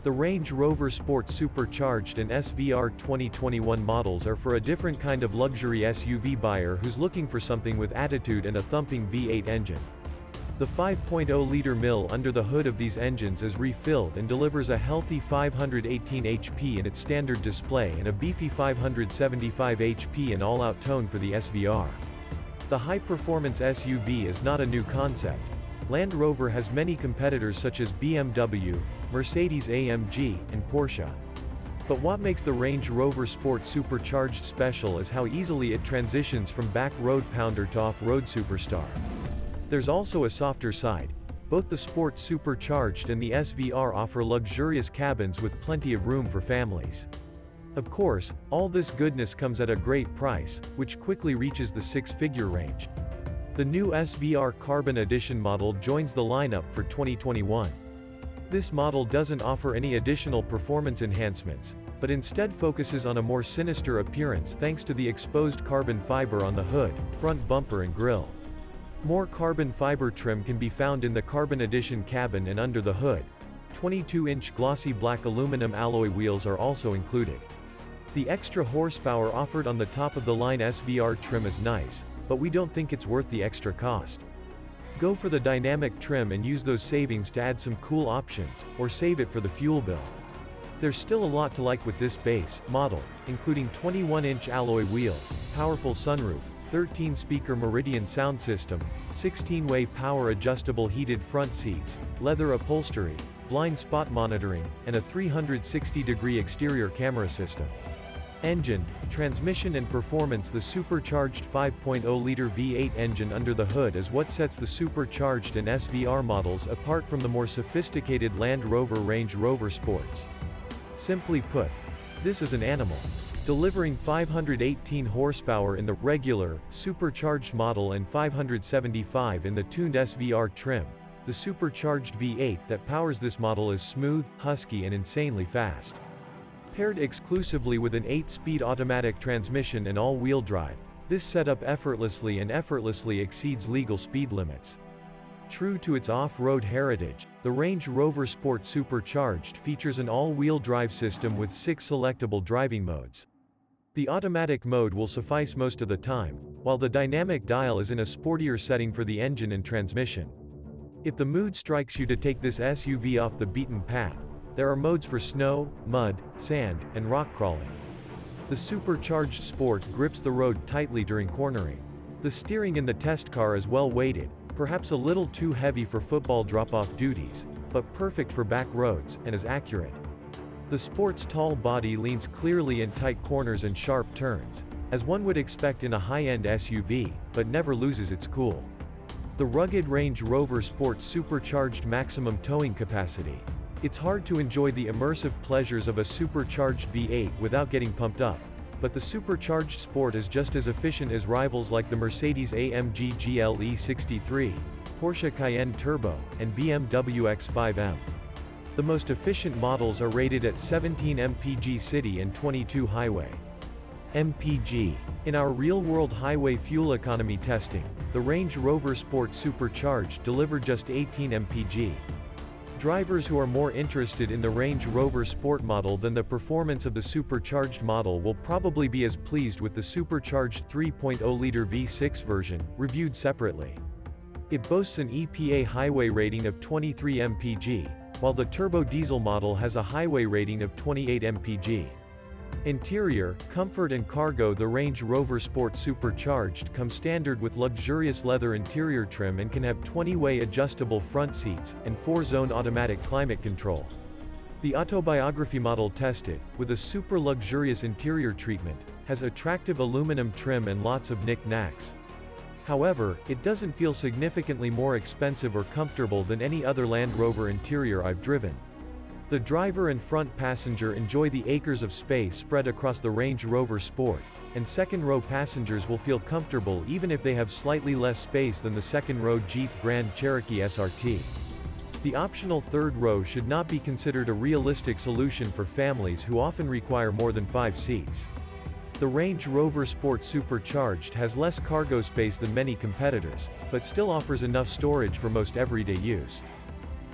The Range Rover Sport Supercharged and SVR 2021 models are for a different kind of luxury SUV buyer who's looking for something with attitude and a thumping V8 engine. The 5.0-liter mill under the hood of these engines is refilled and delivers a healthy 518 HP in its standard display and a beefy 575 HP in all-out tone for the SVR. The high-performance SUV is not a new concept. Land Rover has many competitors such as BMW, Mercedes-AMG, and Porsche. But what makes the Range Rover Sport Supercharged special is how easily it transitions from back-road pounder to off-road superstar. There's also a softer side. Both the Sport Supercharged and the SVR offer luxurious cabins with plenty of room for families. Of course, all this goodness comes at a great price, which quickly reaches the six-figure range. The new SVR Carbon Edition model joins the lineup for 2021. This model doesn't offer any additional performance enhancements, but instead focuses on a more sinister appearance thanks to the exposed carbon fiber on the hood, front bumper and grille. More carbon fiber trim can be found in the Carbon Edition cabin and under the hood. 22-inch glossy black aluminum alloy wheels are also included. The extra horsepower offered on the top-of-the-line SVR trim is nice, but we don't think it's worth the extra cost. Go for the dynamic trim and use those savings to add some cool options, or save it for the fuel bill. There's still a lot to like with this base model, including 21-inch alloy wheels, powerful sunroof, 13-speaker Meridian sound system, 16-way power-adjustable heated front seats, leather upholstery, blind spot monitoring, and a 360-degree exterior camera system. Engine, transmission and performance. The supercharged 5.0-liter V8 engine under the hood is what sets the supercharged and SVR models apart from the more sophisticated Land Rover Range Rover Sports. Simply put, this is an animal. Delivering 518 horsepower in the regular, supercharged model and 575 in the tuned SVR trim, the supercharged V8 that powers this model is smooth, husky and insanely fast. Paired exclusively with an 8-speed automatic transmission and all-wheel drive, this setup effortlessly exceeds legal speed limits. True to its off-road heritage, the Range Rover Sport Supercharged features an all-wheel drive system with 6 selectable driving modes. The automatic mode will suffice most of the time, while the dynamic dial is in a sportier setting for the engine and transmission. If the mood strikes you to take this SUV off the beaten path, there are modes for snow, mud, sand, and rock crawling. The Supercharged Sport grips the road tightly during cornering. The steering in the test car is well weighted, perhaps a little too heavy for football drop-off duties, but perfect for back roads, and is accurate. The Sport's tall body leans clearly in tight corners and sharp turns, as one would expect in a high-end SUV, but never loses its cool. The rugged Range Rover Sport's supercharged maximum towing capacity. It's hard to enjoy the immersive pleasures of a supercharged V8 without getting pumped up, but the supercharged Sport is just as efficient as rivals like the Mercedes-AMG GLE 63, Porsche Cayenne Turbo, and BMW X5M. The most efficient models are rated at 17 mpg city and 22 highway mpg. In our real-world highway fuel economy testing, the Range Rover Sport Supercharged delivered just 18 mpg. Drivers who are more interested in the Range Rover Sport model than the performance of the supercharged model will probably be as pleased with the supercharged 3.0-liter V6 version, reviewed separately. It boasts an EPA highway rating of 23 mpg, while the turbo diesel model has a highway rating of 28 mpg. Interior, comfort and cargo. The Range Rover Sport Supercharged comes standard with luxurious leather interior trim and can have 20-way adjustable front seats, and 4-zone automatic climate control. The autobiography model tested, with a super luxurious interior treatment, has attractive aluminum trim and lots of knick-knacks. However, it doesn't feel significantly more expensive or comfortable than any other Land Rover interior I've driven. The driver and front passenger enjoy the acres of space spread across the Range Rover Sport, and second-row passengers will feel comfortable even if they have slightly less space than the second-row Jeep Grand Cherokee SRT. The optional third row should not be considered a realistic solution for families who often require more than 5 seats. The Range Rover Sport Supercharged has less cargo space than many competitors, but still offers enough storage for most everyday use.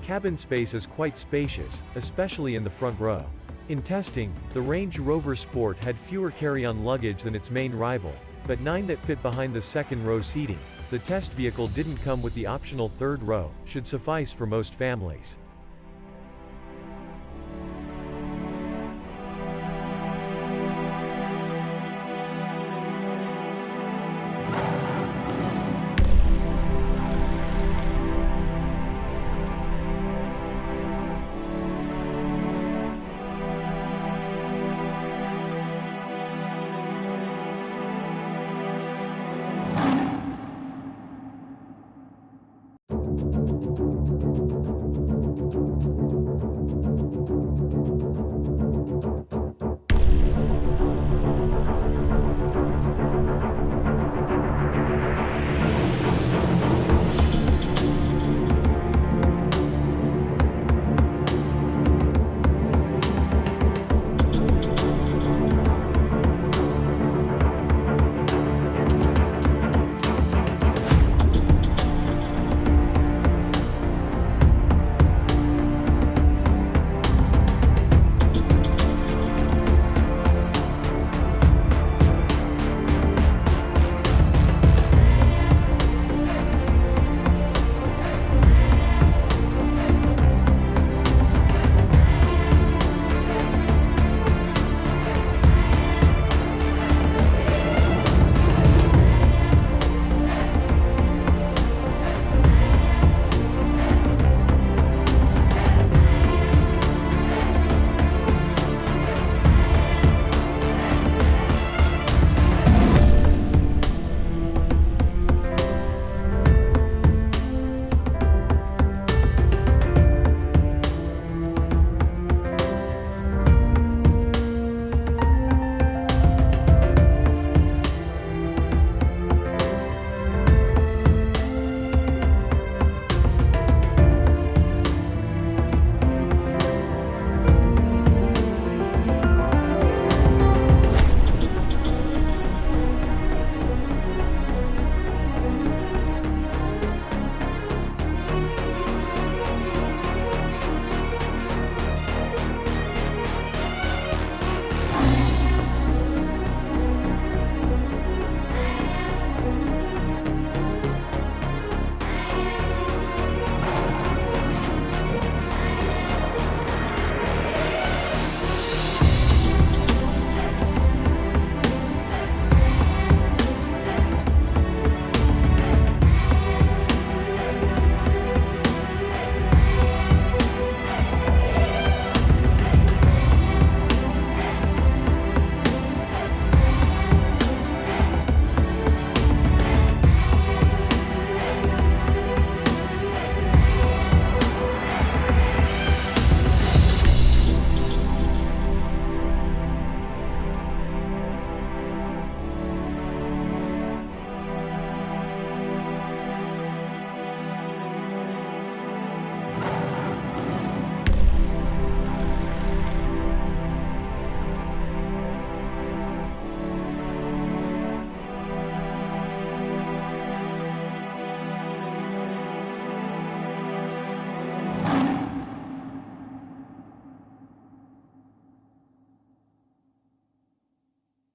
Cabin space is quite spacious, especially in the front row. In testing, the Range Rover Sport had fewer carry-on luggage than its main rival, but 9 that fit behind the second-row seating. The test vehicle didn't come with the optional third row, should suffice for most families.